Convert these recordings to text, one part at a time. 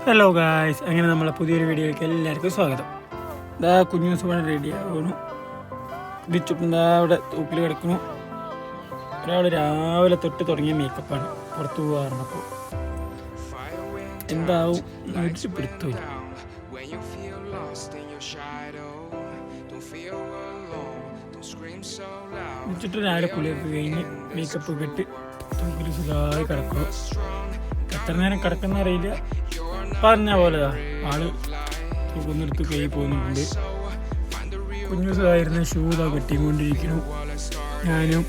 Hello guys, അങ്ങനെ നമ്മളെ പുതിയൊരു വീഡിയോയിലേക്ക് എല്ലാവർക്കും സ്വാഗതം. ഇതാ കുഞ്ഞൂസ് പണി റെഡി ആകുന്നു. ഇടിച്ചിട്ടുണ്ടാ അവിടെ തൂക്കിൽ കിടക്കുന്നു. ഒരാൾ രാവിലെ തൊട്ട് തുടങ്ങിയ മേക്കപ്പാണ് പുറത്തു പോകാറുണ്ടപ്പോൾ എന്താവും പിടുത്തില്ല. ഇടിച്ചിട്ട് രാവിലെ കുളിയൊക്കെ കഴിഞ്ഞ് മേക്കപ്പ് ഒക്കെ ഇട്ട് തൂക്കിൽ സുഖമായി കിടക്കുന്നു. എത്ര നേരം കിടക്കുന്ന അറിയില്ല. പറഞ്ഞ പോലെ ആള് തൂക്കുന്നെടുത്ത് കൈ പോകുന്നുണ്ട്. കുഞ്ഞുസായിരുന്ന ഷൂ ഇതാ കെട്ടിക്കൊണ്ടിരിക്കുന്നു. ഞാനും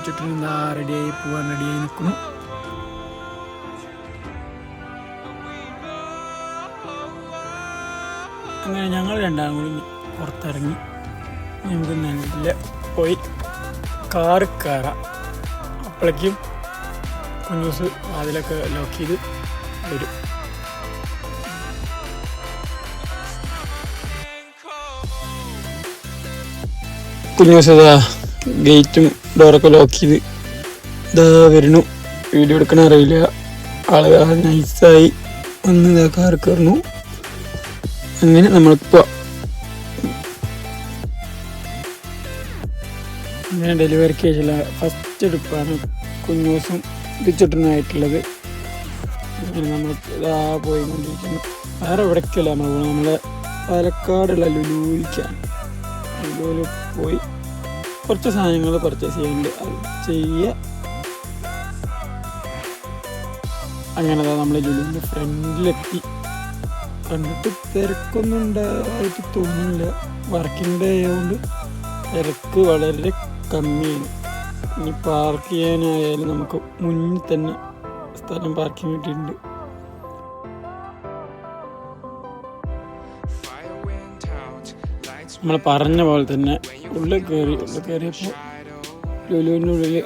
ചുറ്റിനും എന്താ റെഡിയായി പോകാൻ റെഡിയായി നിൽക്കുന്നു. അങ്ങനെ ഞങ്ങൾ രണ്ടാളും കൂടി പുറത്തിറങ്ങി നമുക്ക് നല്ല പോയി കാറ് കയറാം. അപ്പോഴേക്കും കുഞ്ഞൂസ് അതിലൊക്കെ ലോക്ക് ചെയ്ത് വരും. കുഞ്ഞൂസ് ഇതാ ഗേറ്റും ഡോറൊക്കെ ലോക്ക് ചെയ്ത് ഇതാ വരുന്നു. വീഡിയോ എടുക്കണ അറിയില്ല. ആളുകൾ നൈസായി വന്ന് ഇതാ കാറ് കയറുന്നു. അങ്ങനെ നമ്മളിപ്പോൾ അങ്ങനെ ഡെലിവറി കേസില ഫസ്റ്റ് ട്രിപ്പാണ് കുഞ്ഞൂസും ഇതിച്ചിട്ടുണ്ടായിട്ടുള്ളത്. അങ്ങനെ നമ്മൾ ഇതാ പോയിക്കൊണ്ടിരിക്കുന്നു. വേറെ എവിടേക്കല്ല നമ്മൾ പോകുന്നത്, നമ്മളെ പാലക്കാടുള്ള ലുലുവിലേക്കാണ്. ലുലുവിൽ പോയി കുറച്ച് സാധനങ്ങൾ പർച്ചേസ് ചെയ്യാനുണ്ട്, അത് ചെയ്യുക. അങ്ങനെ നമ്മൾ ലുലുവിൻ്റെ ഫ്രണ്ടിലെത്തി. കണ്ടിട്ട് തിരക്കൊന്നും ഉണ്ടായിട്ട് തോന്നുന്നില്ല. വർക്കിംഗ് ഡേ ആയതുകൊണ്ട് തിരക്ക് വളരെ കമ്മിയാണ്. ഇനി പാർക്ക് ചെയ്യാനായാലും നമുക്ക് മുന്നിൽ തന്നെ സ്ഥലം പാർക്കിംഗ് കിട്ടിയിട്ടുണ്ട്. നമ്മൾ പറഞ്ഞ പോലെ തന്നെ ഉള്ളിൽ കയറിയപ്പോൾ ലുലുവിൻ്റെ ഉള്ളിൽ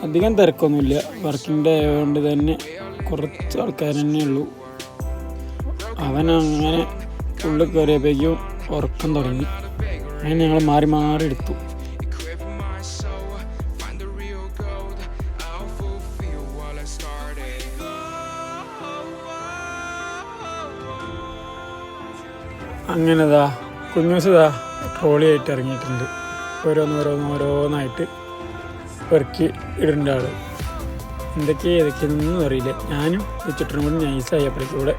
അധികം തിരക്കൊന്നുമില്ല. വർക്കിംഗ് ഡേ ആയതുകൊണ്ട് തന്നെ കുറച്ച് ആൾക്കാർ തന്നെ ഉള്ളൂ. അവനങ്ങനെ ഉള്ളിൽ കയറിയപ്പോഴേക്കും ഉറക്കം തുടങ്ങി. അങ്ങനെ ഞങ്ങൾ മാറി മാറി എടുത്തു. അങ്ങനെതാ കുഞ്ഞൂസതാ ട്രോളിയായിട്ട് ഇറങ്ങിയിട്ടുണ്ട്. ഓരോന്നായിട്ട് പെറുക്കി ഇടേണ്ട ആൾ. ഏതൊക്കെയൊന്നും അറിയില്ല. ഞാനും വെച്ചിട്ടും കൂടി നൈസായപ്പോഴേക്കും കൂടെ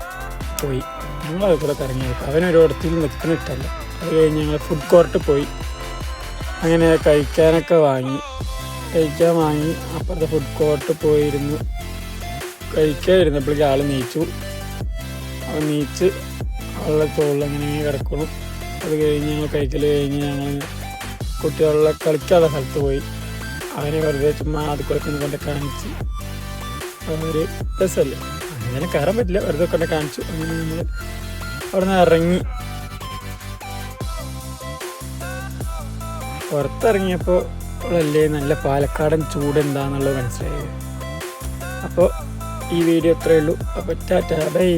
പോയി. ഞങ്ങൾ അതുപോലെ കറങ്ങിയെടുക്കും. അവനൊരിടത്തിൽ നിൽക്കുന്ന ഇഷ്ടമല്ല. അത് കഴിഞ്ഞ് ഞങ്ങൾ ഫുഡ് കോർട്ട് പോയി. അങ്ങനെ കഴിക്കാൻ വാങ്ങി അപ്പുറത്തെ ഫുഡ് കോർട്ട് പോയിരുന്നു. കഴിക്കാതിരുന്നപ്പോഴേക്കും ആൾ നീച്ചു. അവൻ നീച്ച് അവളുടെ തോളിൽ അങ്ങനെ കിടക്കണം. അത് കഴിഞ്ഞ് ഞങ്ങൾ കഴിക്കൽ കഴിഞ്ഞ് ഞങ്ങൾ കുട്ടികളെ കളിക്കാനുള്ള സ്ഥലത്ത് പോയി. അവനെ വെറുതെ ചുമ്മാ അതുകൊണ്ടൊക്കെ കൊണ്ട് കാണിച്ച് ഒരു രസമല്ലേ, അങ്ങനെ കയറാൻ പറ്റില്ല, വെറുതെ കൊണ്ട് കാണിച്ചു. അങ്ങനെ നമ്മൾ അവിടെ നിന്ന് ഇറങ്ങി. പുറത്തിറങ്ങിയപ്പോൾ അല്ലേ നല്ല പാലക്കാടൻ ചൂട് എന്താണെന്നുള്ളത് മനസ്സിലായത്. അപ്പോൾ ഈ വീഡിയോ ഇത്രയേ ഉള്ളൂ. അപ്പോൾ ടാറ്റാ ബൈ.